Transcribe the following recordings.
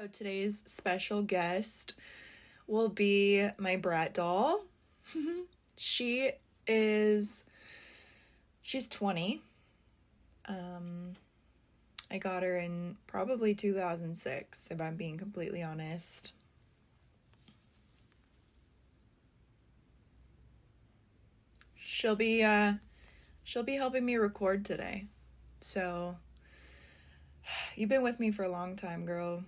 So today's special guest will be my brat doll. she is she's 20. I got her in probably 2006, if I'm being completely honest. She'll be helping me record today. So you've been with me for a long time, girl.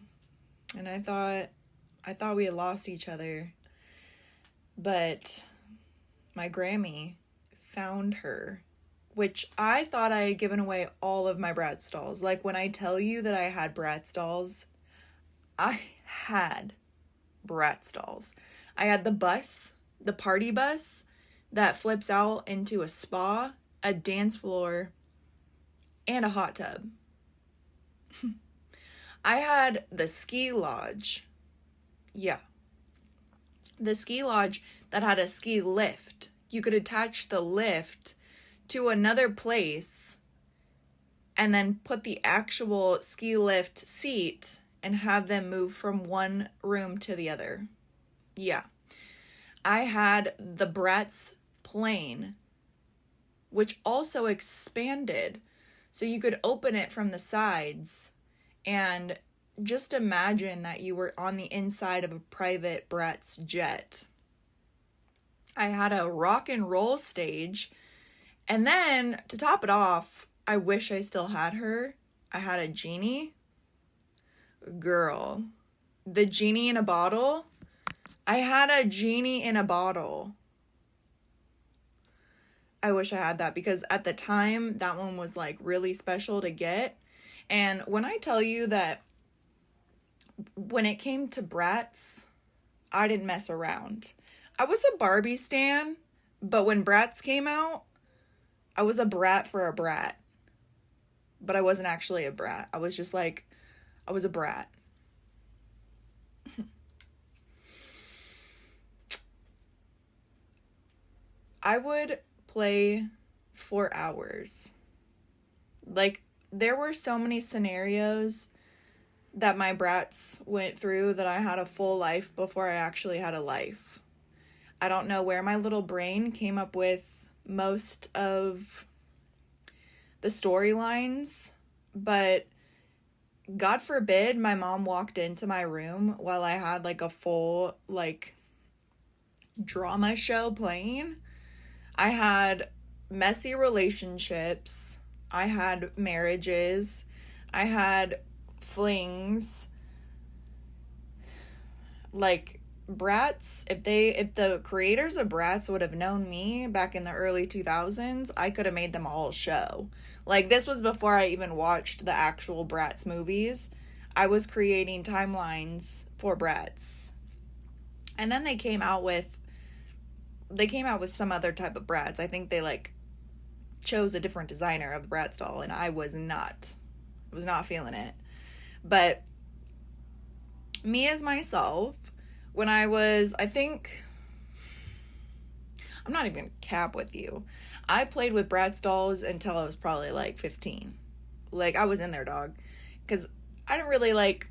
And I thought we had lost each other. But my Grammy found her, which I thought I had given away all of my Bratz dolls. Like, when I tell you that I had Bratz dolls, I had Bratz dolls. I had the party bus that flips out into a spa, a dance floor, and a hot tub. I had the ski lodge. Yeah. The ski lodge that had a ski lift. You could attach the lift to another place and then put the actual ski lift seat and have them move from one room to the other. Yeah. I had the Bratz plane, which also expanded. So you could open it from the sides and just imagine that you were on the inside of a private Bratz jet. I had a rock and roll stage. And then, to top it off, I wish I still had her. I had a genie. Girl. The genie in a bottle. I had a genie in a bottle. I wish I had that because at the time, that one was like really special to get. And when I tell you that when it came to Bratz, I didn't mess around. I was a Barbie stan, but when Bratz came out, I was a brat for a brat. But I wasn't actually a brat. I was just like, I was a brat. I would play for hours. Like, there were so many scenarios that my brats went through that I had a full life before I actually had a life. I don't know where my little brain came up with most of the storylines, but God forbid my mom walked into my room while I had like a full like drama show playing. I had messy relationships. I had marriages. I had flings. Like, Bratz, if the creators of Bratz would have known me back in the early 2000s, I could have made them all show. Like, this was before I even watched the actual Bratz movies. I was creating timelines for Bratz. And then they came out with some other type of Bratz. I think they like chose a different designer of the Bratz doll, and I was not feeling it. But me as myself, when I was, I think, I'm not even gonna cap with you, I played with Bratz dolls until I was probably like 15. Like, I was in there, dog. Because I didn't really like,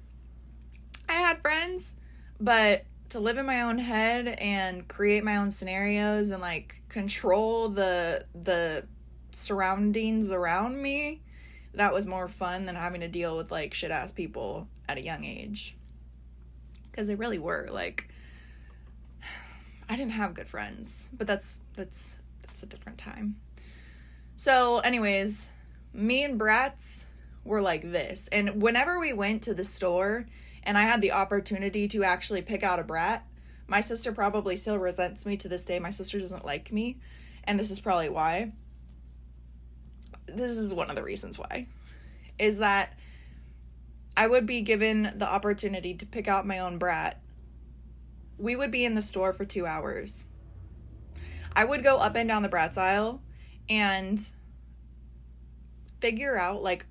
I had friends, but to live in my own head and create my own scenarios and like control the surroundings around me, that was more fun than having to deal with like shit ass people at a young age. Because they really were. Like, I didn't have good friends, but that's a different time. So anyways, me and Bratz were like this. And whenever we went to the store and I had the opportunity to actually pick out a brat, my sister probably still resents me to this day. My sister doesn't like me, and this is probably why. This is one of the reasons why. Is that I would be given the opportunity to pick out my own brat. We would be in the store for 2 hours. I would go up and down the Bratz aisle and figure out, like,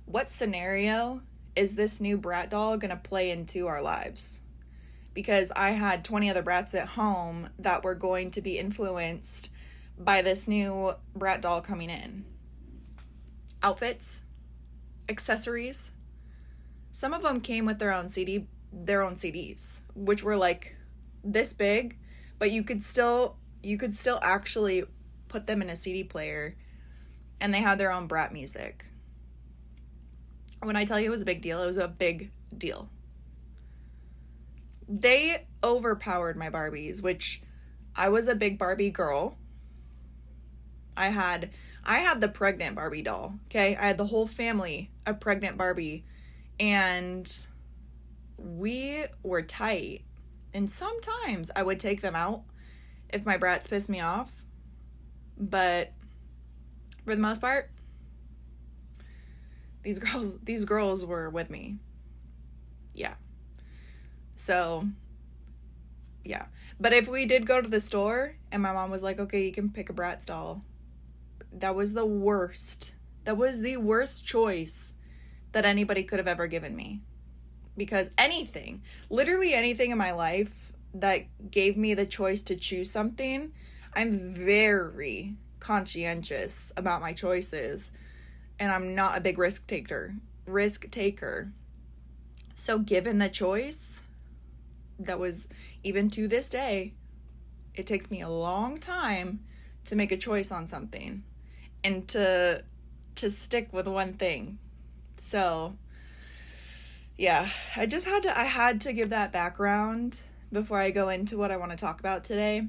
what scenario is this new brat doll gonna play into our lives? Because I had 20 other brats at home that were going to be influenced by this new brat doll coming in. Outfits, accessories. Some of them came with their own CD their own CDs, which were like this big, but you could still actually put them in a CD player, and they had their own Brat music. When I tell you it was a big deal, it was a big deal. They overpowered my Barbies, which I was a big Barbie girl. I had the pregnant Barbie doll, okay? I had the whole family of pregnant Barbie, and we were tight. And sometimes I would take them out if my Bratz pissed me off. But for the most part, these girls were with me. Yeah. So, yeah. But if we did go to the store and my mom was like, okay, you can pick a Bratz doll, that was the worst. That was the worst choice that anybody could have ever given me. Because anything, literally anything in my life that gave me the choice to choose something, I'm very conscientious about my choices. And I'm not a big risk taker. So given the choice, that was, even to this day, it takes me a long time to make a choice on something and to stick with one thing. So yeah, I had to give that background before I go into what I want to talk about today,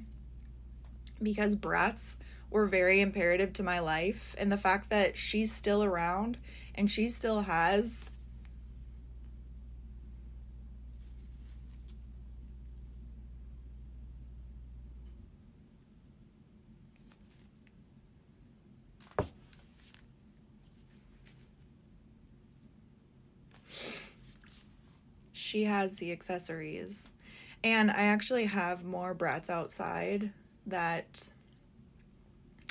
because Bratz were very imperative to my life, and the fact that she's still around and she still has the accessories. And I actually have more Bratz outside that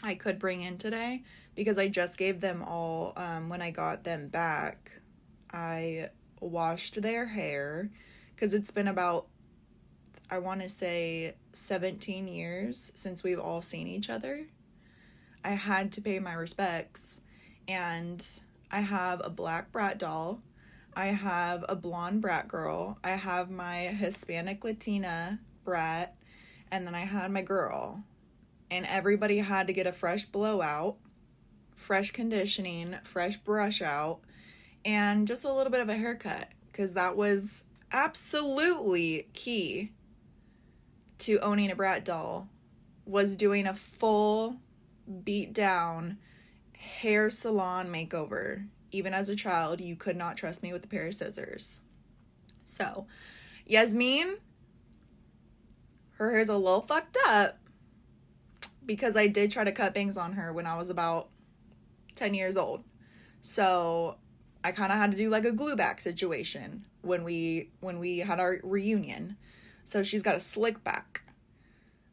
I could bring in today, because I just gave them all, when I got them back, I washed their hair, because it's been about, I want to say 17 years since we've all seen each other. I had to pay my respects, and I have a black Brat doll, I have a blonde Brat girl, I have my Hispanic Latina Brat, and then I had my girl. And everybody had to get a fresh blowout, fresh conditioning, fresh brush out, and just a little bit of a haircut, because that was absolutely key to owning a Brat doll, was doing a full beat down hair salon makeover. Even as a child, you could not trust me with a pair of scissors. So, Yasmin, her hair's a little fucked up, because I did try to cut bangs on her when I was about 10 years old. So I kind of had to do like a glue back situation when we had our reunion. So she's got a slick back.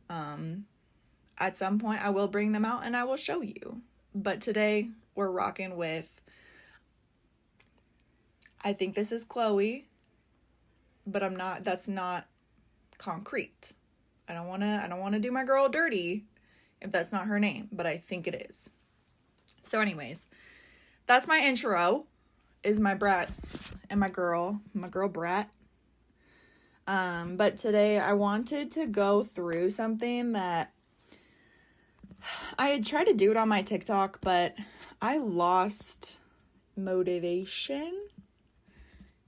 At some point I will bring them out and I will show you. But today we're rocking with, I think this is Chloe, but that's not concrete. I don't want to do my girl dirty if that's not her name, but I think it is. So anyways, that's my intro, is my Bratz and my girl Brat. But today I wanted to go through something that I had tried to do it on my TikTok, but I lost motivation.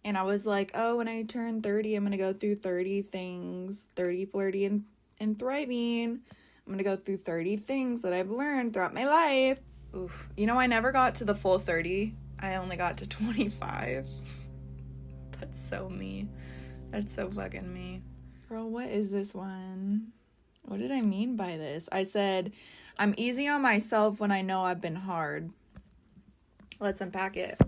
And I was like, oh, when I turn 30, I'm going to go through 30 things, 30 flirty and thriving. I'm going to go through 30 things that I've learned throughout my life. Oof. You know, I never got to the full 30. I only got to 25. That's so me. That's so fucking me. Girl, what is this one? What did I mean by this? I said, I'm easy on myself when I know I've been hard. Let's unpack it.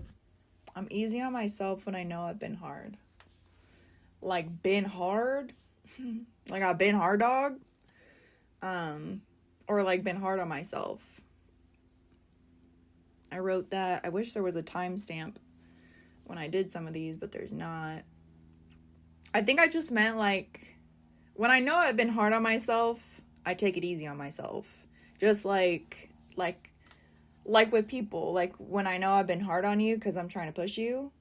I'm easy on myself when I know I've been hard. Like, been hard? Like, I've been hard dog? Or like been hard on myself. I wrote that. I wish there was a timestamp when I did some of these, but there's not. I think I just meant like, when I know I've been hard on myself, I take it easy on myself. Just like with people, like when I know I've been hard on you because I'm trying to push you,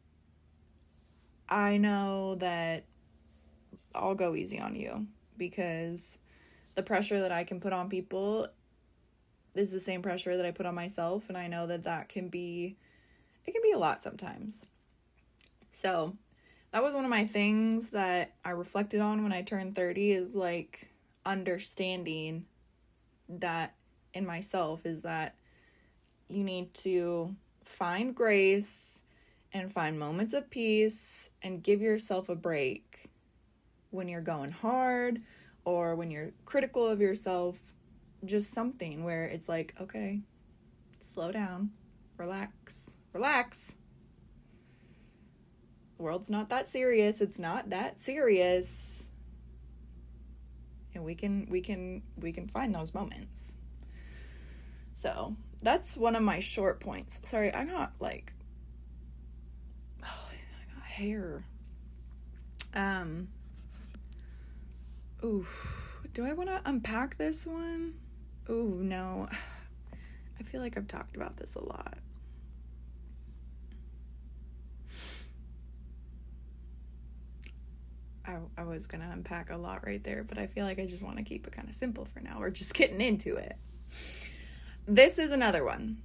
I know that I'll go easy on you, because the pressure that I can put on people is the same pressure that I put on myself, and I know that can be a lot sometimes. So that was one of my things that I reflected on when I turned 30, is like understanding that in myself, is that you need to find grace and find moments of peace and give yourself a break when you're going hard or when you're critical of yourself. Just something where it's like, okay, slow down, relax. The world's not that serious. It's not that serious. And we can find those moments. So that's one of my short points. Sorry, I got hair. Do I want to unpack this one? Ooh, no. I feel like I've talked about this a lot. I was gonna unpack a lot right there, but I feel like I just want to keep it kind of simple for now. We're just getting into it. This is another one.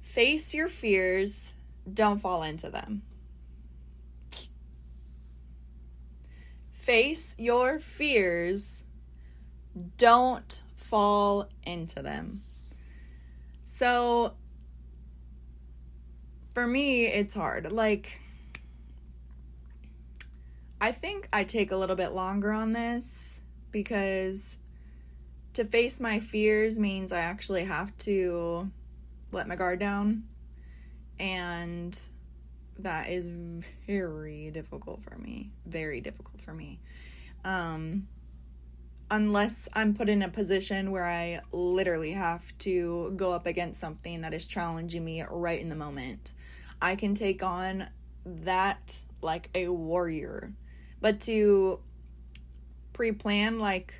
Face your fears, don't fall into them. Face your fears, don't fall into them. So, for me, it's hard. Like, I think I take a little bit longer on this, because to face my fears means I actually have to let my guard down, and that is very difficult for me. Unless I'm put in a position where I literally have to go up against something that is challenging me right in the moment, I can take on that like a warrior. But to pre-plan, like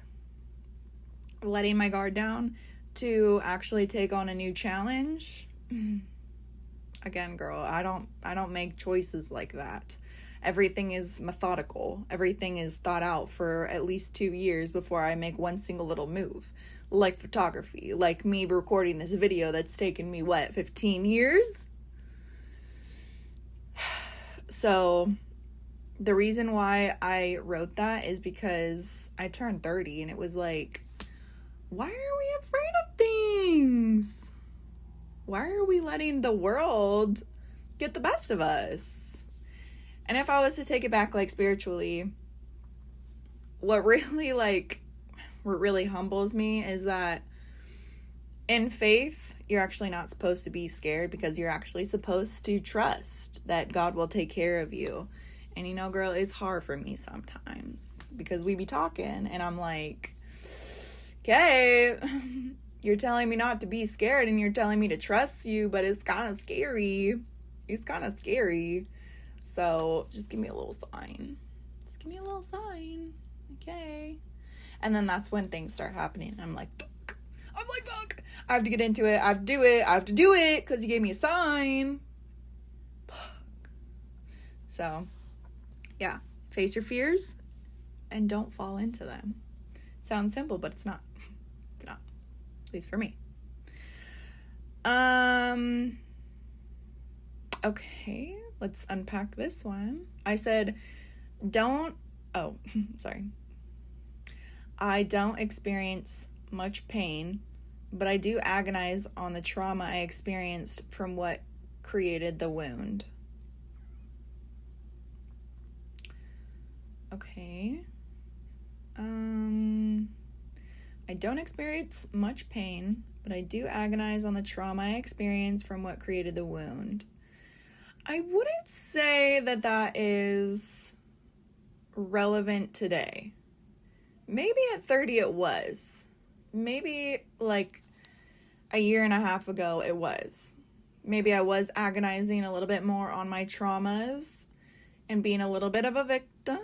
letting my guard down to actually take on a new challenge, again, girl, I don't make choices like that. Everything is methodical. Everything is thought out for at least 2 years before I make one single little move. Like photography, like me recording this video that's taken me, 15 years? So the reason why I wrote that is because I turned 30 and it was like, why are we afraid of things? Why are we letting the world get the best of us? And if I was to take it back, like, spiritually, what really humbles me is that in faith, you're actually not supposed to be scared, because you're actually supposed to trust that God will take care of you. And you know, girl, it's hard for me sometimes, because we be talking and I'm like, okay, you're telling me not to be scared and you're telling me to trust you, but it's kind of scary. So just give me a little sign. Okay. And then that's when things start happening. I'm like, fuck. I have to get into it. I have to do it because you gave me a sign. Fuck. So, yeah. Face your fears and don't fall into them. Sounds simple, but it's not. It's not. At least for me. Okay. Let's unpack this one. I said, I don't experience much pain, but I do agonize on the trauma I experienced from what created the wound. Okay. I don't experience much pain, but I do agonize on the trauma I experienced from what created the wound. I wouldn't say that is relevant today. Maybe at 30 it was. Maybe like a year and a half ago it was. Maybe I was agonizing a little bit more on my traumas and being a little bit of a victim.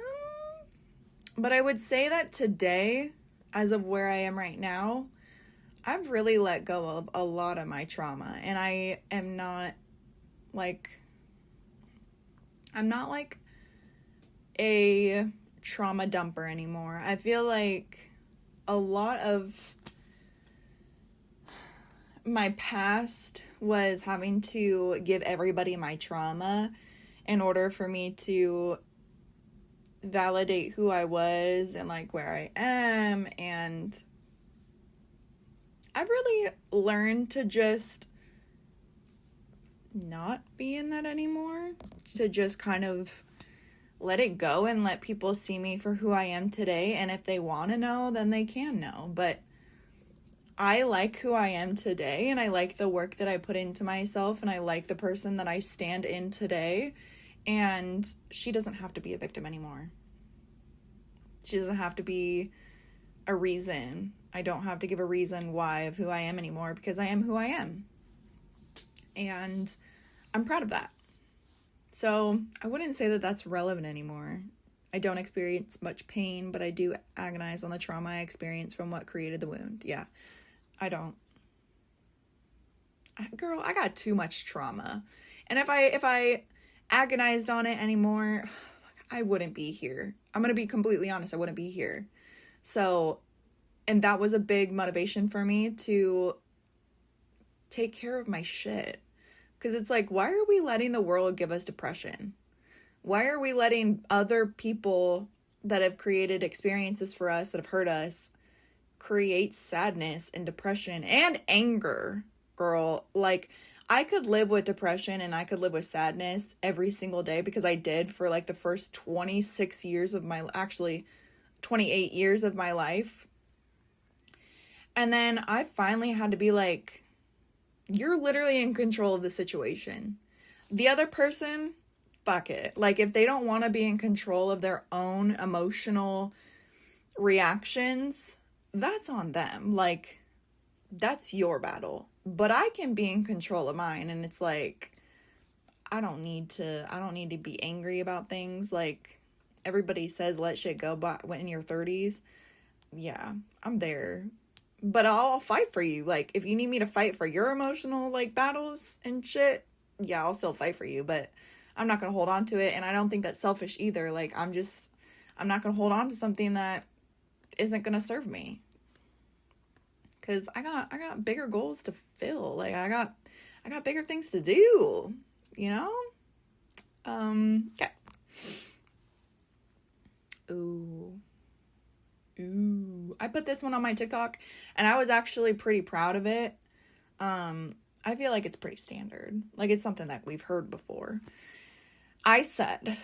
But I would say that today, as of where I am right now, I've really let go of a lot of my trauma. And I am not like a trauma dumper anymore. I feel like a lot of my past was having to give everybody my trauma in order for me to validate who I was and like where I am. And I've really learned to just not be in that anymore, to just kind of let it go and let people see me for who I am today. And if they want to know, then they can know. But I like who I am today, and I like the work that I put into myself, and I like the person that I stand in today. And she doesn't have to be a victim anymore. She doesn't have to be a reason. I don't have to give a reason why of who I am anymore, because I am who I am. And I'm proud of that. So I wouldn't say that that's relevant anymore. I don't experience much pain, but I do agonize on the trauma I experienced from what created the wound. Yeah, I don't. Girl, I got too much trauma. And if I agonized on it anymore, I wouldn't be here. I'm going to be completely honest, I wouldn't be here. So, and that was a big motivation for me to take care of my shit. Because it's like, why are we letting the world give us depression? Why are we letting other people that have created experiences for us, that have hurt us, create sadness and depression and anger? Girl, like, I could live with depression and I could live with sadness every single day, because I did for like the first 26 years of my, actually 28 years of my life. And then I finally had to be like, you're literally in control of the situation. The other person, fuck it. Like, if they don't want to be in control of their own emotional reactions, that's on them. Like, that's your battle. But I can be in control of mine. And it's like, I don't need to be angry about things. Like, everybody says let shit go by when in your 30s. Yeah, I'm there. But I'll fight for you. Like, if you need me to fight for your emotional, like, battles and shit, yeah, I'll still fight for you. But I'm not going to hold on to it. And I don't think that's selfish either. Like, I'm not going to hold on to something that isn't going to serve me. Because I got bigger goals to fill. Like, I got bigger things to do, you know? Okay. Ooh, I put this one on my TikTok, and I was actually pretty proud of it. I feel like it's pretty standard. Like, it's something that we've heard before. I said,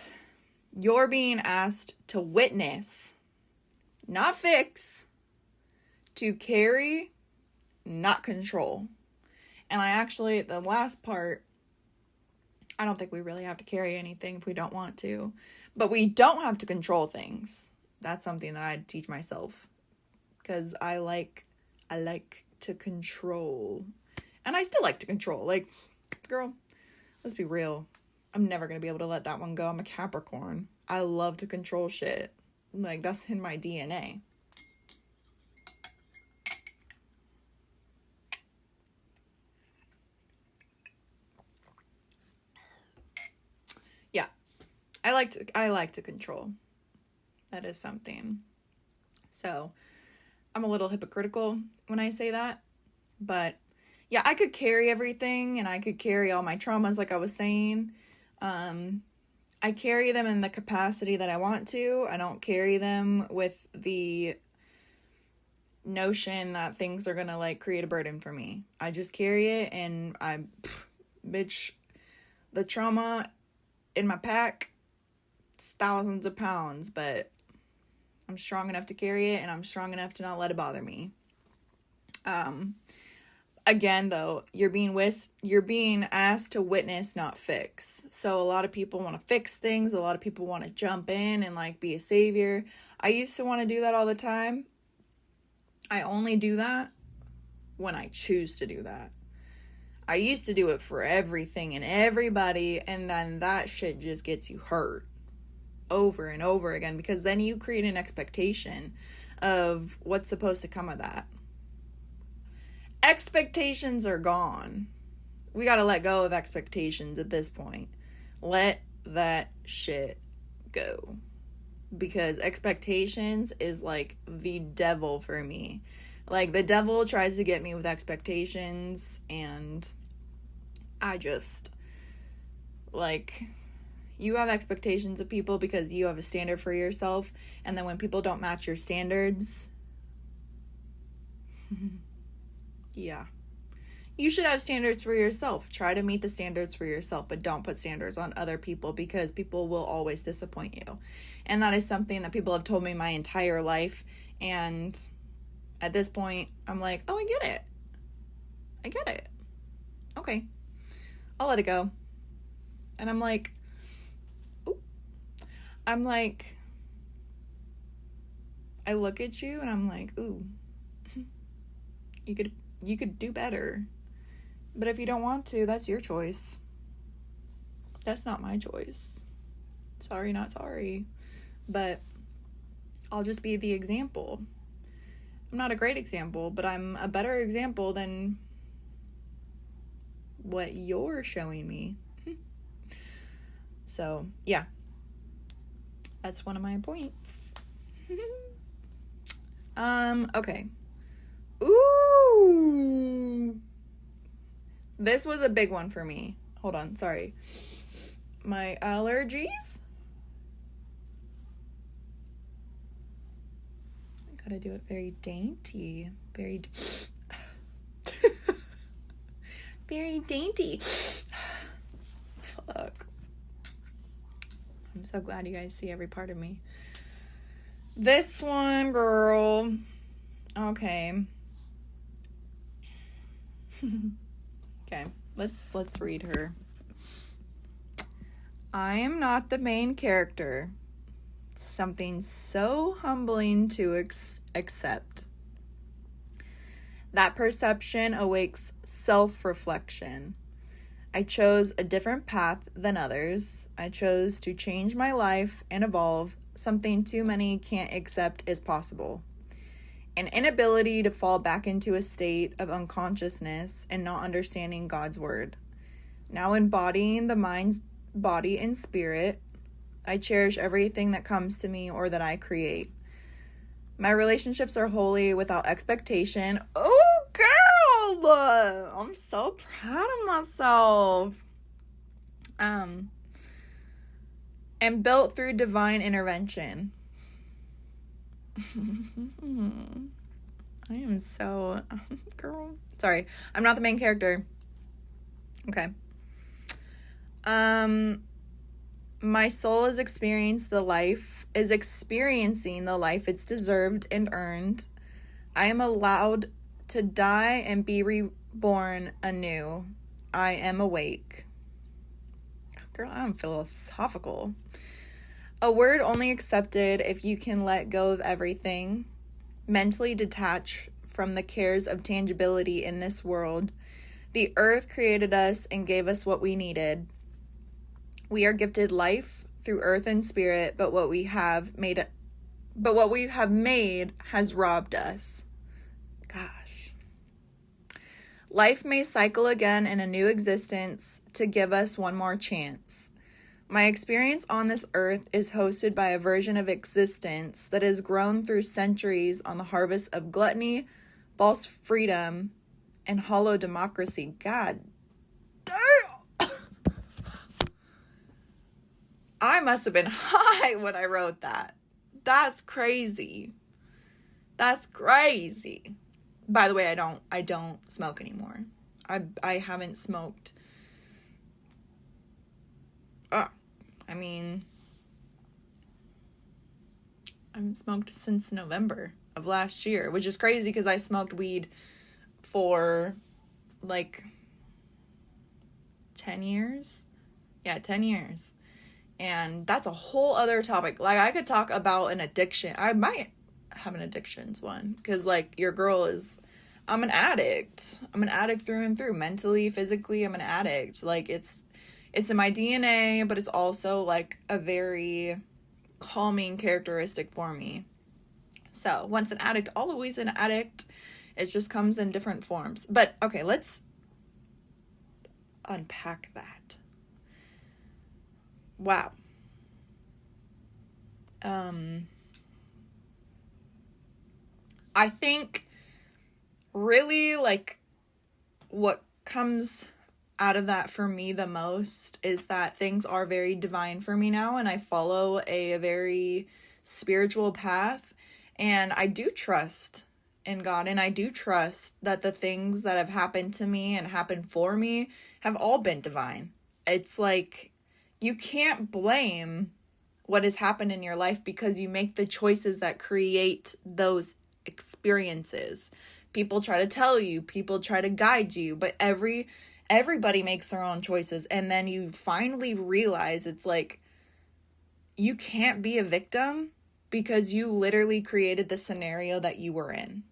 you're being asked to witness, not fix, to carry, not control. And I actually, the last part, I don't think we really have to carry anything if we don't want to. But we don't have to control things. That's something that I teach myself. Because I like to control. And I still like to control. Like, girl, let's be real. I'm never going to be able to let that one go. I'm a Capricorn. I love to control shit. Like, that's in my DNA. Yeah. I like to control. That is something. So, I'm a little hypocritical when I say that. But, yeah, I could carry everything, and I could carry all my traumas, like I was saying. I carry them in the capacity that I want to. I don't carry them with the notion that things are gonna, like, create a burden for me. I just carry it, and bitch, the trauma in my pack, it's thousands of pounds, but I'm strong enough to carry it, and I'm strong enough to not let it bother me. Again, though, you're being asked to witness, not fix. So a lot of people want to fix things. A lot of people want to jump in and, like, be a savior. I used to want to do that all the time. I only do that when I choose to do that. I used to do it for everything and everybody, and then that shit just gets you hurt over and over again, because then you create an expectation of what's supposed to come of that. Expectations are gone. We gotta let go of expectations at this point. Let that shit go. because expectations is like the devil for me. Like, the devil tries to get me with expectations, and I just, like, you have expectations of people because you have a standard for yourself, and then when people don't match your standards, yeah. You should have standards for yourself. Try to meet the standards for yourself, but don't put standards on other people, because people will always disappoint you. And that is something that people have told me my entire life, and at this point, I'm like, oh, I get it. I get it. Okay. I'll let it go. And I'm like, I look at you and I'm like, ooh, you could do better. But if you don't want to, that's your choice. That's not my choice. Sorry, not sorry. But I'll just be the example. I'm not a great example, but I'm a better example than what you're showing me. So, yeah. That's one of my points. Okay. Ooh. This was a big one for me. Hold on, sorry. My allergies? I gotta do it very dainty. Very dainty. Fuck. I'm so glad you guys see every part of me. This one, girl. Okay. Okay, let's read her. I am not the main character. Something so humbling to accept. That perception awakes self-reflection. I chose a different path than others. I chose to change my life and evolve. Something too many can't accept is possible. An inability to fall back into a state of unconsciousness and not understanding God's word. Now embodying the mind, body, and spirit, I cherish everything that comes to me or that I create. My relationships are wholly without expectation. Oh, girl! I'm so proud of myself. And built through divine intervention. I am so... Girl. Sorry. I'm not the main character. Okay. My soul is experiencing the life it's deserved and earned. I am allowed to die and be reborn anew. I am awake. Girl, I'm philosophical. A word only accepted if you can let go of everything, mentally detach from the cares of tangibility in this world. The earth created us and gave us what we needed. We are gifted life through earth and spirit, but what we have made has robbed us. Gosh. Life may cycle again in a new existence to give us one more chance. My experience on this earth is hosted by a version of existence that has grown through centuries on the harvest of gluttony, false freedom, and hollow democracy. God damn! I must have been high when I wrote that. That's crazy. That's crazy. By the way, I don't smoke anymore. I haven't smoked. I haven't smoked since November of last year, which is crazy because I smoked weed for like 10 years. Yeah, 10 years. And that's a whole other topic. Like, I could talk about an addiction. I might have an addictions one. Because, like, your girl is... I'm an addict. I'm an addict through and through. Mentally, physically, I'm an addict. Like, it's in my DNA, but it's also, like, a very calming characteristic for me. So, once an addict, always an addict. It just comes in different forms. But, okay, let's unpack that. Wow. I think really like what comes out of that for me the most is that things are very divine for me now, and I follow a very spiritual path, and I do trust in God, and I do trust that the things that have happened to me and happened for me have all been divine. It's like you can't blame what has happened in your life because you make the choices that create those experiences. People try to tell you, people try to guide you, but everybody makes their own choices. And then you finally realize it's like you can't be a victim because you literally created the scenario that you were in.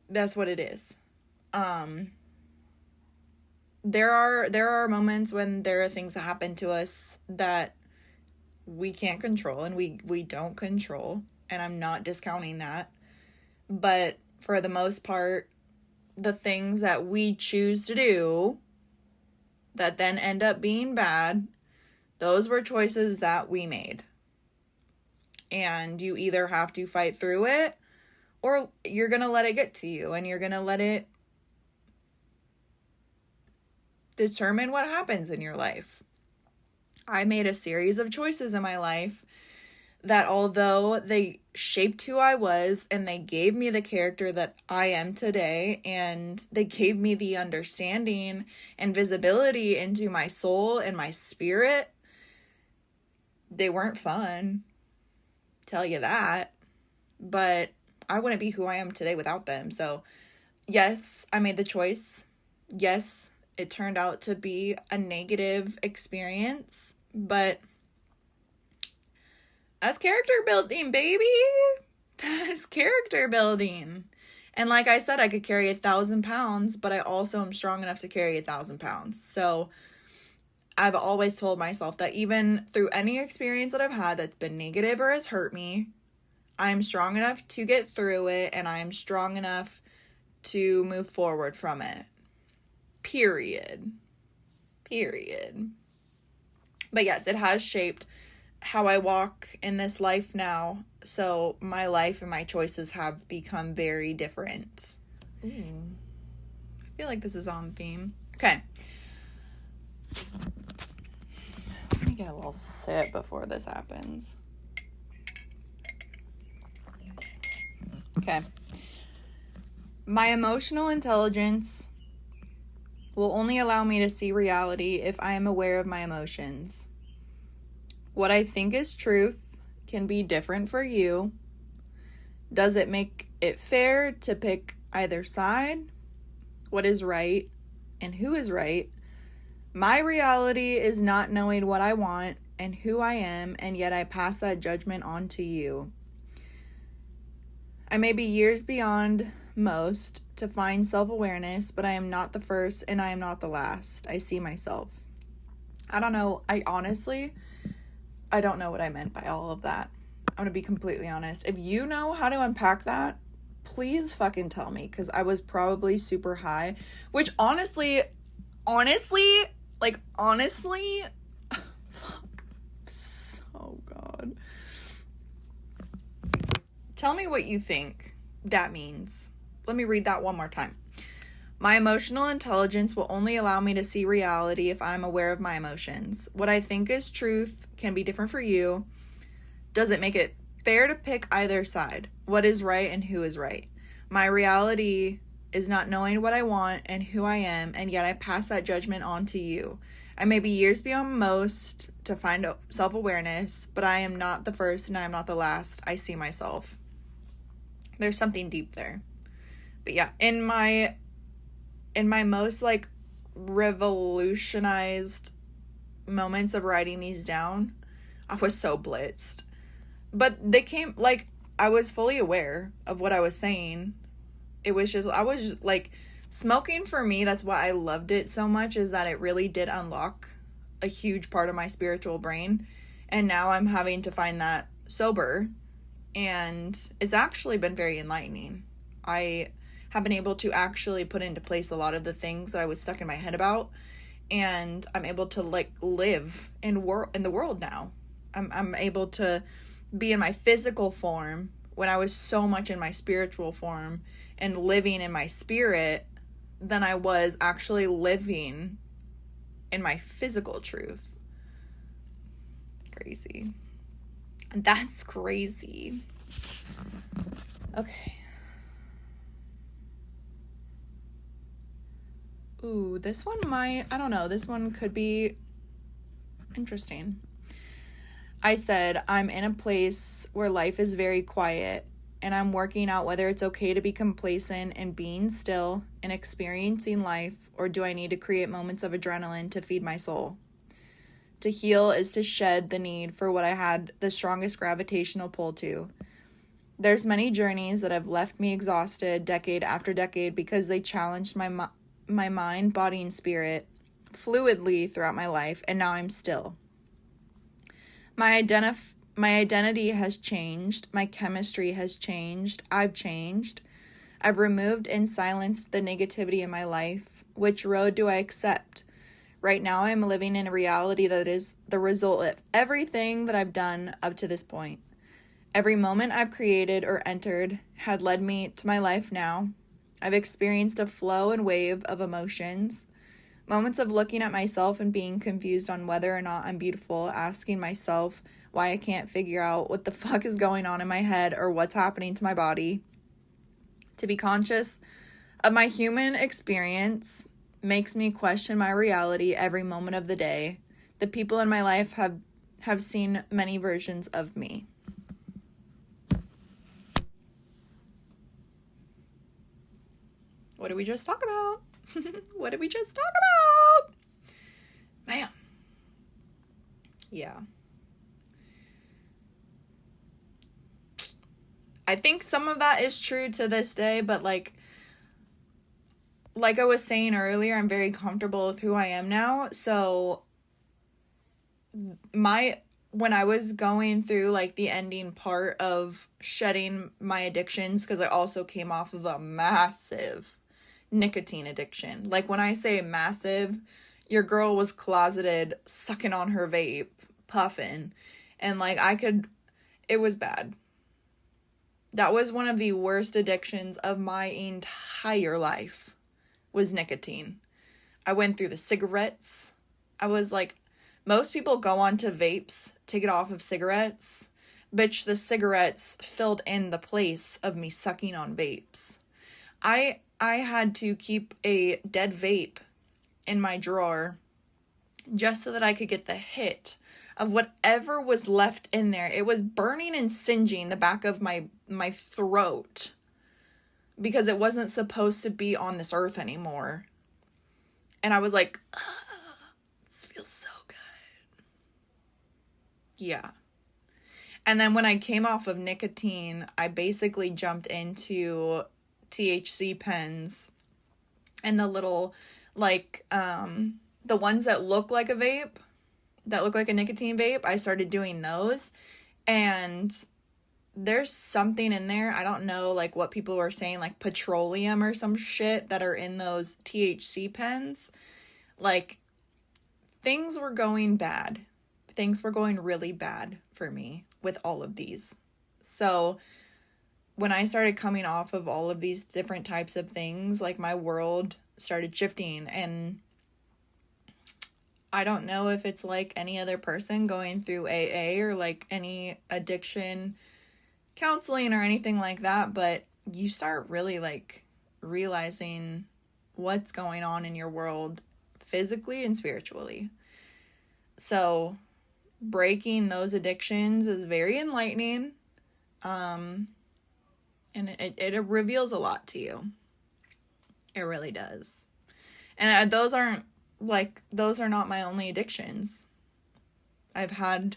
That's what it is. There are moments when there are things that happen to us that we can't control and we don't control, and I'm not discounting that. But for the most part, the things that we choose to do that then end up being bad, those were choices that we made. And you either have to fight through it or you're going to let it get to you and you're going to let it determine what happens in your life. I made a series of choices in my life that, although they shaped who I was and they gave me the character that I am today, and they gave me the understanding and visibility into my soul and my spirit, they weren't fun. Tell you that. But I wouldn't be who I am today without them. So yes, I made the choice. Yes, it turned out to be a negative experience, but that's character building, baby. That's character building. And like I said, I could carry 1,000 pounds, but I also am strong enough to carry 1,000 pounds. So I've always told myself that even through any experience that I've had that's been negative or has hurt me, I'm strong enough to get through it, and I'm strong enough to move forward from it. Period. But yes, it has shaped how I walk in this life now. So my life and my choices have become very different. Ooh. I feel like this is on theme. Okay. Let me get a little sip before this happens. Okay. My emotional intelligence will only allow me to see reality if I am aware of my emotions. What I think is truth can be different for you. Does it make it fair to pick either side? What is right and who is right? My reality is not knowing what I want and who I am, and yet I pass that judgment on to you. I may be years beyond most to find self-awareness, but I am not the first and I am not the last. I see myself. I don't know. I don't know what I meant by all of that. I'm going to be completely honest. If you know how to unpack that, please fucking tell me, because I was probably super high, which honestly, fuck, so God. Tell me what you think that means. Let me read that one more time. My emotional intelligence will only allow me to see reality if I'm aware of my emotions. What I think is truth can be different for you. Does it make it fair to pick either side? What is right and who is right? My reality is not knowing what I want and who I am, and yet I pass that judgment on to you. I may be years beyond most to find self-awareness, but I am not the first and I am not the last. I see myself. There's something deep there. But yeah, in my most like revolutionized moments of writing these down, I was so blitzed. But they came, like, I was fully aware of what I was saying. I was just like, smoking for me, that's why I loved it so much, is that it really did unlock a huge part of my spiritual brain. And now I'm having to find that sober. And it's actually been very enlightening. I have been able to actually put into place a lot of the things that I was stuck in my head about. and I'm able to like live in the world now. I'm able to be in my physical form when I was so much in my spiritual form and living in my spirit than I was actually living in my physical truth. Crazy. That's crazy. Okay. Ooh, this one I don't know, this one could be interesting. I said, I'm in a place where life is very quiet, and I'm working out whether it's okay to be complacent and being still and experiencing life, or do I need to create moments of adrenaline to feed my soul? To heal is to shed the need for what I had the strongest gravitational pull to. There's many journeys that have left me exhausted decade after decade because they challenged my mind, body, and spirit fluidly throughout my life, and now I'm still. My identity has changed. My chemistry has changed. I've changed. I've removed and silenced the negativity in my life. Which road do I accept? Right now, I'm living in a reality that is the result of everything that I've done up to this point. Every moment I've created or entered had led me to my life now. I've experienced a flow and wave of emotions. Moments of looking at myself and being confused on whether or not I'm beautiful, asking myself why I can't figure out what the fuck is going on in my head or what's happening to my body. To be conscious of my human experience makes me question my reality every moment of the day. The people in my life have seen many versions of me. What did we just talk about? What did we just talk about? Man. Yeah. I think some of that is true to this day, but like I was saying earlier, I'm very comfortable with who I am now. So when I was going through like the ending part of shedding my addictions, because I also came off of a massive nicotine addiction. Like when I say massive, your girl was closeted, sucking on her vape, puffing, and like it was bad. That was one of the worst addictions of my entire life, was nicotine. I went through the cigarettes. I was like, most people go on to vapes to get off of cigarettes. Bitch, the cigarettes filled in the place of me sucking on vapes. I had to keep a dead vape in my drawer just so that I could get the hit of whatever was left in there. It was burning and singeing the back of my throat because it wasn't supposed to be on this earth anymore. And I was like, this feels so good. Yeah. And then when I came off of nicotine, I basically jumped into THC pens and the little, like, the ones that look like a vape, that look like a nicotine vape. I started doing those, and there's something in there. I don't know, like, what people were saying, like petroleum or some shit that are in those THC pens. Like, things were going bad. Things were going really bad for me with all of these. So when I started coming off of all of these different types of things, like, my world started shifting. And I don't know if it's like any other person going through AA or like any addiction counseling or anything like that, but you start really like realizing what's going on in your world physically and spiritually. So breaking those addictions is very enlightening. And it reveals a lot to you. It really does. And those are not my only addictions. I've had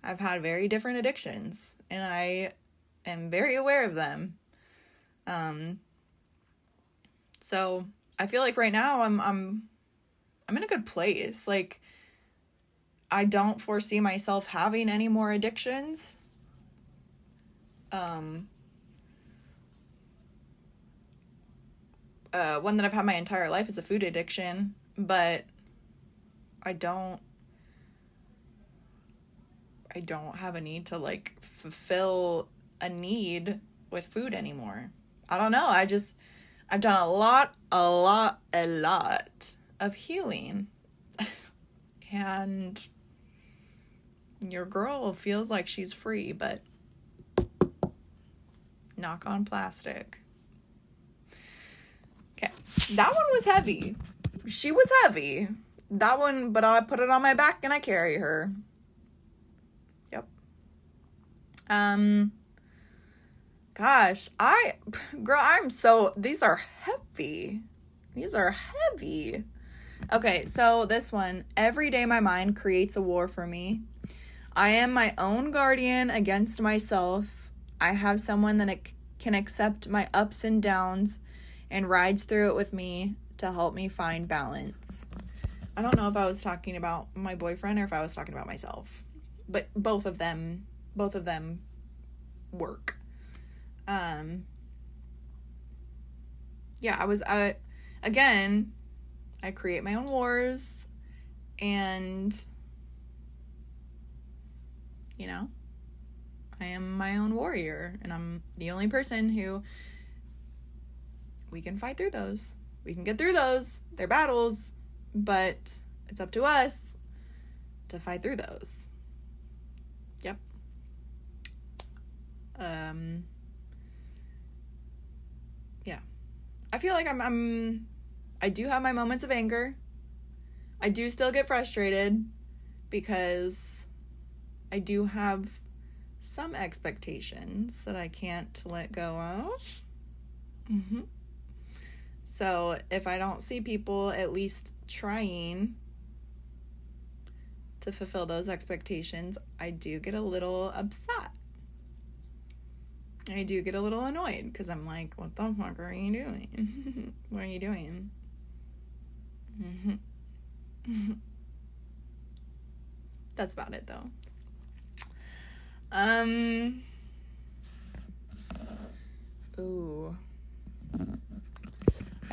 very different addictions, and I am very aware of them. So I feel like right now I'm in a good place. Like, I don't foresee myself having any more addictions. One that I've had my entire life is a food addiction, but I don't have a need to like fulfill a need with food anymore. I don't know. I've done a lot of healing. And your girl feels like she's free, but knock on plastic. Okay. That one was heavy. She was heavy. That one, but I put it on my back and I carry her. Yep. Gosh, these are heavy. These are heavy. Okay, so this one, every day my mind creates a war for me. I am my own guardian against myself. I have someone that can accept my ups and downs and rides through it with me to help me find balance. I don't know if I was talking about my boyfriend or if I was talking about myself, but both of them work. Yeah, again, I create my own wars, and, you know, I am my own warrior, and I'm the only person who, we can fight through those. We can get through those. They're battles, but it's up to us to fight through those. Yep. Yeah. I feel like I do have my moments of anger. I do still get frustrated because I do have some expectations that I can't let go of. So if I don't see people at least trying to fulfill those expectations, I do get a little upset. I do get a little annoyed because I'm like, what the fuck are you doing? What are you doing? That's about it though. Ooh.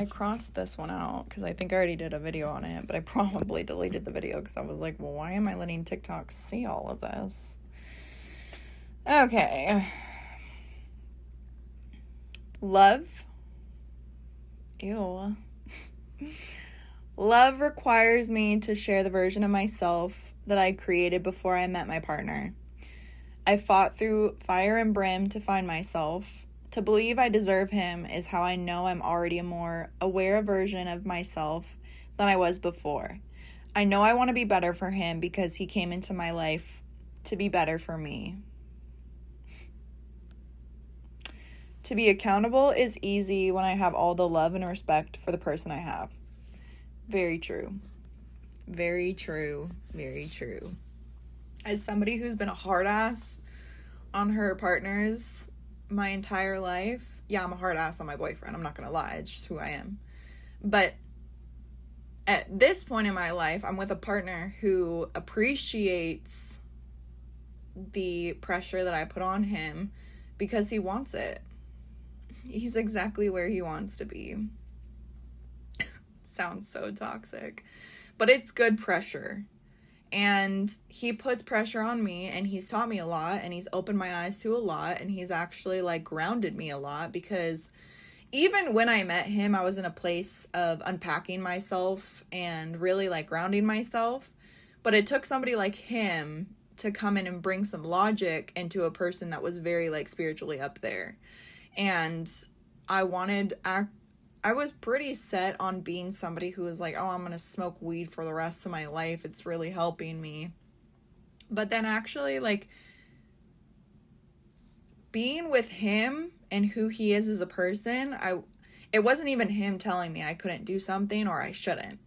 I crossed this one out because I think I already did a video on it, but I probably deleted the video because I was like, well, why am I letting TikTok see all of this? Okay. Love. Ew. Love requires me to share the version of myself that I created before I met my partner. I fought through fire and brim to find myself. To believe I deserve him is how I know I'm already a more aware version of myself than I was before. I know I want to be better for him because he came into my life to be better for me. To be accountable is easy when I have all the love and respect for the person I have. Very true. Very true. Very true. As somebody who's been a hard ass on her partners my entire life, yeah, I'm a hard ass on my boyfriend. I'm not gonna lie. It's just who I am. But at this point in my life, I'm with a partner who appreciates the pressure that I put on him because he wants it. He's exactly where he wants to be. Sounds so toxic. But it's good pressure. And he puts pressure on me, and he's taught me a lot, and he's opened my eyes to a lot, and he's actually like grounded me a lot, because even when I met him, I was in a place of unpacking myself and really like grounding myself. But it took somebody like him to come in and bring some logic into a person that was very like spiritually up there. And I was pretty set on being somebody who was like, oh, I'm going to smoke weed for the rest of my life. It's really helping me. But then actually, like, being with him and who he is as a person, it wasn't even him telling me I couldn't do something or I shouldn't.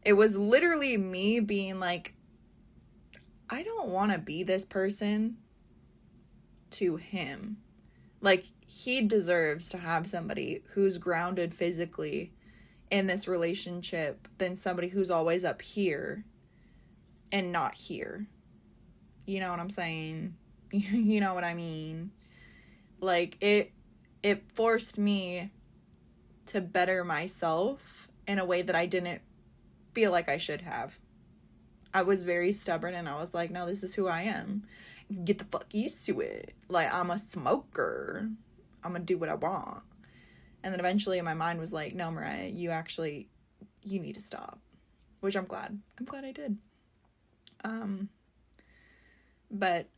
It was literally me being like, I don't want to be this person to him. Like, he deserves to have somebody who's grounded physically in this relationship than somebody who's always up here and not here. You know what I'm saying? You know what I mean? Like, it forced me to better myself in a way that I didn't feel like I should have. I was very stubborn, and I was like, no, this is who I am. Get the fuck used to it. Like, I'm a smoker. I'm gonna do what I want. And then eventually my mind was like, no, Mariah, you need to stop. Which I'm glad. I'm glad I did. But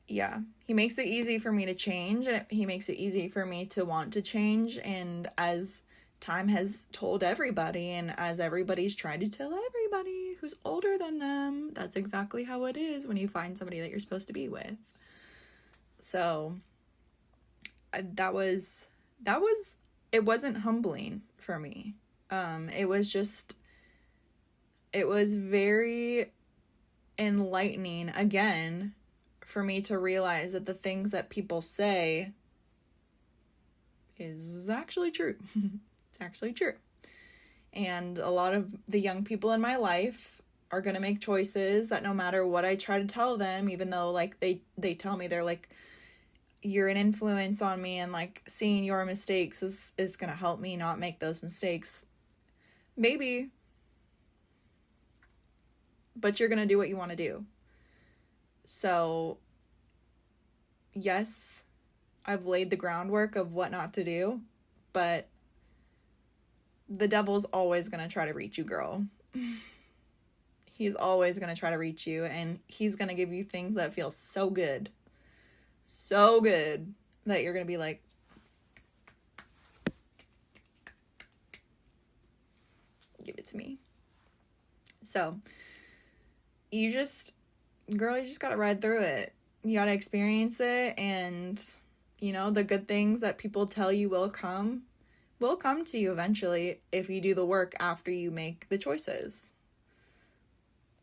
yeah, he makes it easy for me to change, and he makes it easy for me to want to change. And as time has told everybody, and as everybody's tried to tell everybody who's older than them, that's exactly how it is when you find somebody that you're supposed to be with. So it wasn't humbling for me. It was very enlightening, again, for me to realize that the things that people say is actually true. It's actually true. And a lot of the young people in my life are going to make choices that no matter what I try to tell them, even though, like, they tell me, they're like, you're an influence on me, and, like, seeing your mistakes is going to help me not make those mistakes. Maybe. But you're going to do what you want to do. So, yes, I've laid the groundwork of what not to do, but the devil's always going to try to reach you, girl. He's always going to try to reach you, and he's going to give you things that feel so good, that you're going to be like, give it to me. So, you just got to ride through it. You got to experience it, and, you know, the good things that people tell you will come to you eventually if you do the work after you make the choices.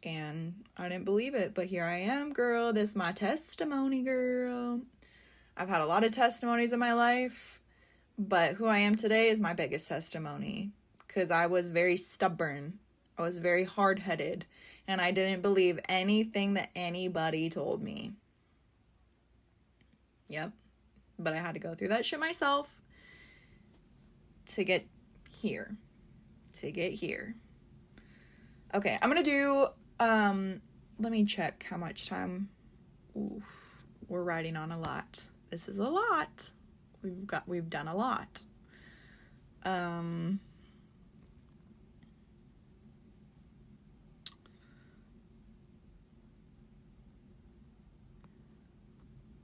And I didn't believe it, but here I am, girl. This is my testimony, girl. I've had a lot of testimonies in my life, but who I am today is my biggest testimony, because I was very stubborn. I was very hard-headed, and I didn't believe anything that anybody told me. Yep. But I had to go through that shit myself to get here. Okay, I'm gonna do, let me check how much time. Oof, we're riding on a lot. This is a lot. We've done a lot.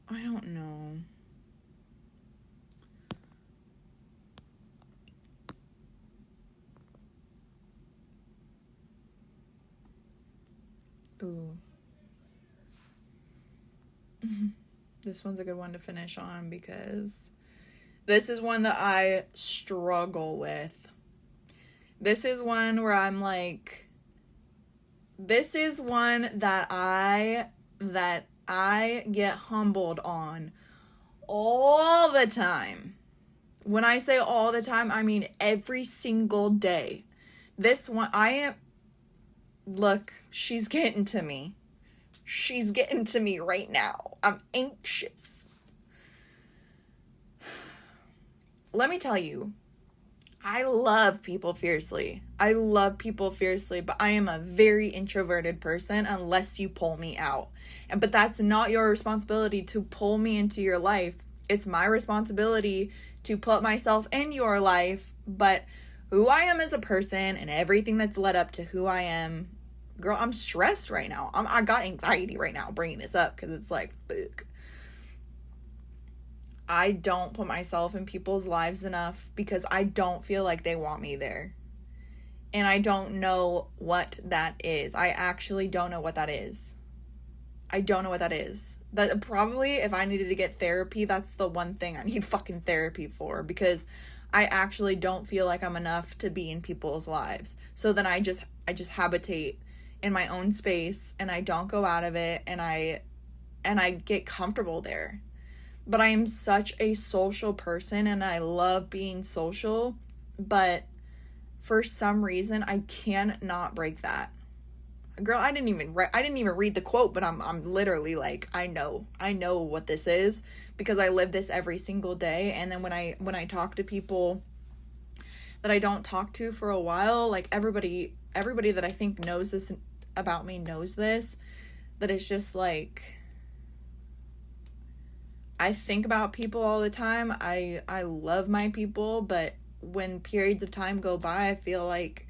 I don't know. Ooh. This one's a good one to finish on, because this is one that I struggle with. This is one where I'm like, this is one that I get humbled on all the time. When I say all the time, I mean every single day. This one, look, she's getting to me. She's getting to me right now. I'm anxious. Let me tell you, I love people fiercely. But I am a very introverted person unless you pull me out. But that's not your responsibility to pull me into your life. It's my responsibility to put myself in your life. But who I am as a person and everything that's led up to who I am, girl, I'm stressed right now. I got anxiety right now bringing this up, because it's like, fuck. I don't put myself in people's lives enough because I don't feel like they want me there. And I don't know what that is. I actually don't know what that is. That probably, if I needed to get therapy, that's the one thing I need fucking therapy for, because I actually don't feel like I'm enough to be in people's lives. So then I just habitate in my own space, and I don't go out of it, and I get comfortable there. But I am such a social person, and I love being social, but for some reason I cannot break that. Girl, I didn't even read the quote, but I'm literally like, I know what this is, because I live this every single day. And then when I talk to people that I don't talk to for a while, like everybody that I think knows this about me knows this, that it's just like, I think about people all the time. I love my people, but when periods of time go by, I feel like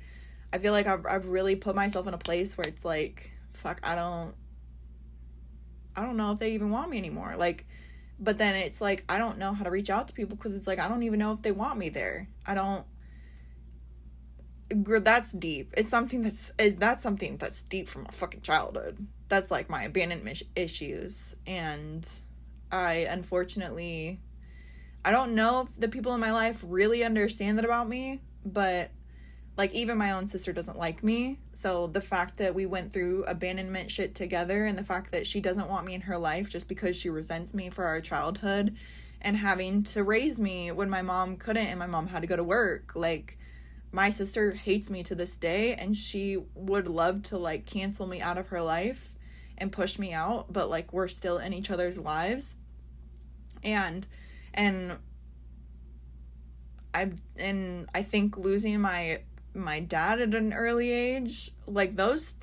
I've really put myself in a place where it's like, fuck, I don't know if they even want me anymore. Like, but then it's like, I don't know how to reach out to people, because it's like, I don't even know if they want me there. That's deep. That's something that's deep from my fucking childhood. That's like my abandonment issues. And unfortunately, I don't know if the people in my life really understand that about me, but like, even my own sister doesn't like me. So the fact that we went through abandonment shit together, and the fact that she doesn't want me in her life just because she resents me for our childhood and having to raise me when my mom couldn't and my mom had to go to work. Like, my sister hates me to this day, and she would love to like cancel me out of her life and push me out, but like, we're still in each other's lives. And I think losing my dad at an early age, like, those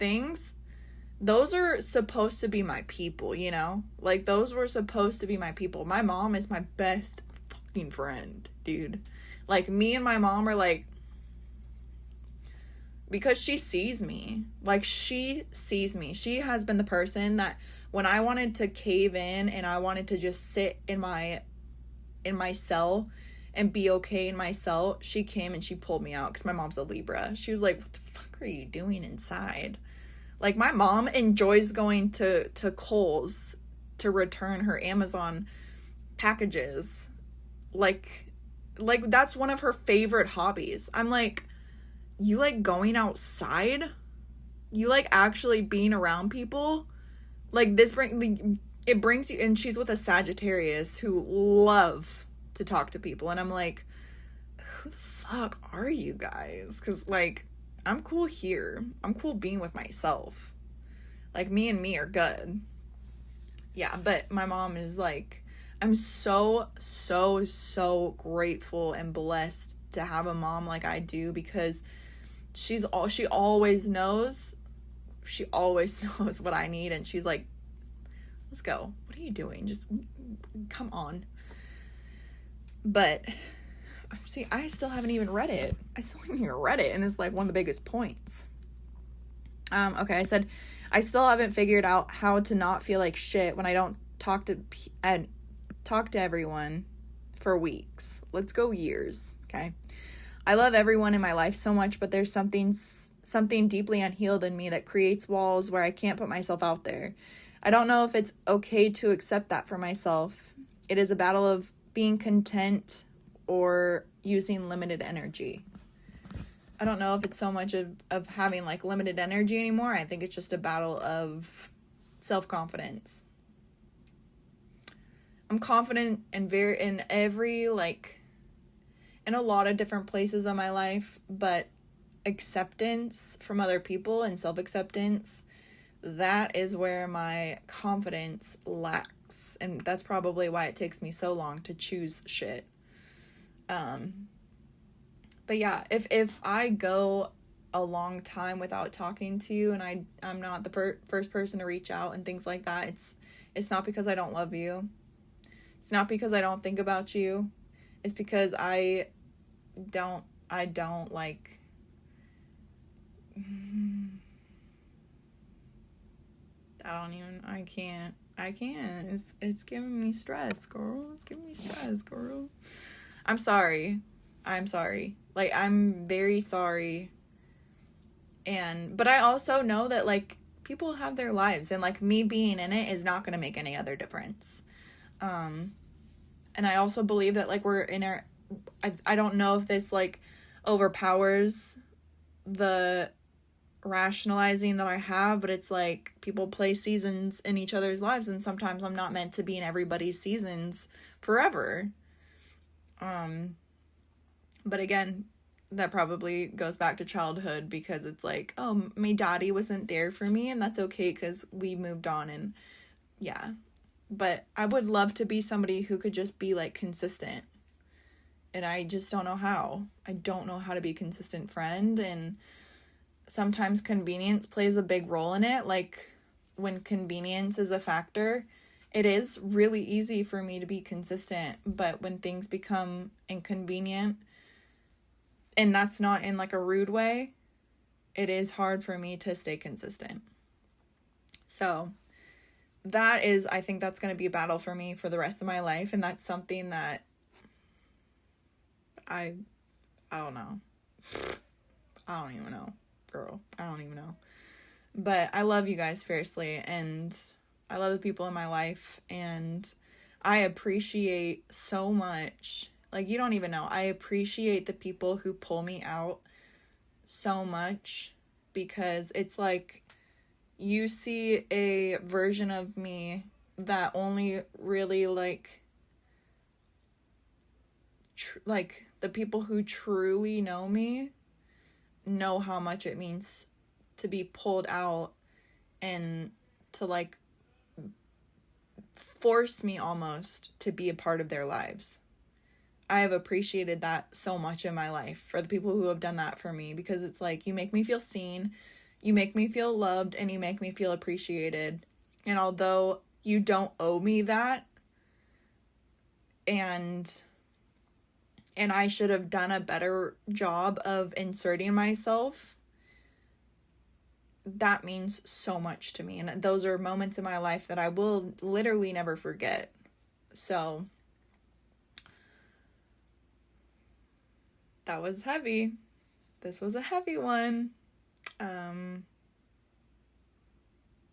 are supposed to be my people, you know? Like, those were supposed to be my people. My mom is my best fucking friend, dude. Like, me and my mom are like, because she sees me. Like, she sees me. She has been the person that when I wanted to cave in and I wanted to just sit in my cell and be okay in my cell, she came and she pulled me out, because my mom's a Libra. She was like, what the fuck are you doing inside? Like, my mom enjoys going to Kohl's to return her Amazon packages. Like that's one of her favorite hobbies. I'm like, you like going outside? You like actually being around people? Like, it brings you, and she's with a Sagittarius who love to talk to people, and I'm like, who the fuck are you guys? Because like, I'm cool here. I'm cool being with myself. Like, me and me are good. Yeah, but my mom is like, I'm so grateful and blessed to have a mom like I do, because she always knows what I need, and she's like, let's go. What are you doing? Just come on. But see, I still haven't even read it. And it's like one of the biggest points. Okay, I said, I still haven't figured out how to not feel like shit when I don't talk to everyone for weeks. Let's go years, okay? I love everyone in my life so much, but there's something deeply unhealed in me that creates walls where I can't put myself out there. I don't know if it's okay to accept that for myself. It is a battle of being content or using limited energy. I don't know if it's so much of having like limited energy anymore. I think it's just a battle of self-confidence. I'm confident in in a lot of different places in my life, but acceptance from other people and self-acceptance, that is where my confidence lacks. And that's probably why it takes me so long to choose shit. But yeah, if I go a long time without talking to you, and I'm not the first person to reach out and things like that, it's not because I don't love you. It's not because I don't think about you. It's because I don't like, I can't. It's giving me stress, girl. I'm sorry. Like, I'm very sorry. But I also know that, like, people have their lives, and, like, me being in it is not going to make any other difference. And I also believe that, like, we're in our, I don't know if this, like, overpowers the rationalizing that I have, but it's like, people play seasons in each other's lives, and sometimes I'm not meant to be in everybody's seasons forever. But again, that probably goes back to childhood, because it's like, oh, my daddy wasn't there for me, and that's okay because we moved on. And yeah, but I would love to be somebody who could just be like consistent, and I just don't know how. I don't know how to be a consistent friend, and sometimes convenience plays a big role in it. Like, when convenience is a factor, it is really easy for me to be consistent. But when things become inconvenient, and that's not in like a rude way, it is hard for me to stay consistent. So I think that's going to be a battle for me for the rest of my life. And that's something that I don't know. I don't even know, girl. I don't even know. But I love you guys fiercely, and I love the people in my life, and I appreciate so much. Like, you don't even know. I appreciate the people who pull me out so much, because it's like you see a version of me that only really like the people who truly know me know how much it means to be pulled out and to like force me almost to be a part of their lives. I have appreciated that so much in my life for the people who have done that for me, because it's like, you make me feel seen, you make me feel loved, and you make me feel appreciated. And although you don't owe me that, and I should have done a better job of inserting myself, that means so much to me. And those are moments in my life that I will literally never forget. So that was heavy. This was a heavy one.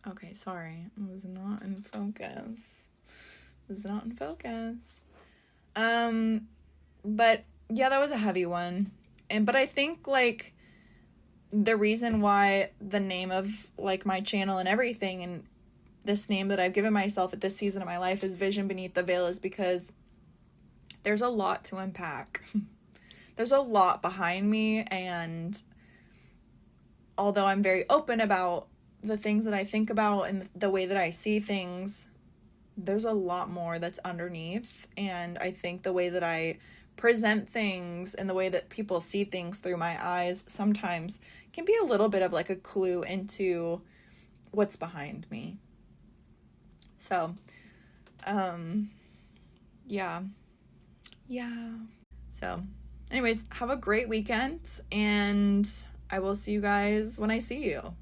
Okay, sorry. I was not in focus. But yeah, that was a heavy one. But I think like the reason why the name of like my channel and everything, and this name that I've given myself at this season of my life, is Vision Beneath the Veil, is because there's a lot to unpack. There's a lot behind me, and although I'm very open about the things that I think about and the way that I see things, there's a lot more that's underneath. And I think the way that I present things and the way that people see things through my eyes sometimes can be a little bit of like a clue into what's behind me. So, yeah. So, anyways, have a great weekend, and I will see you guys when I see you.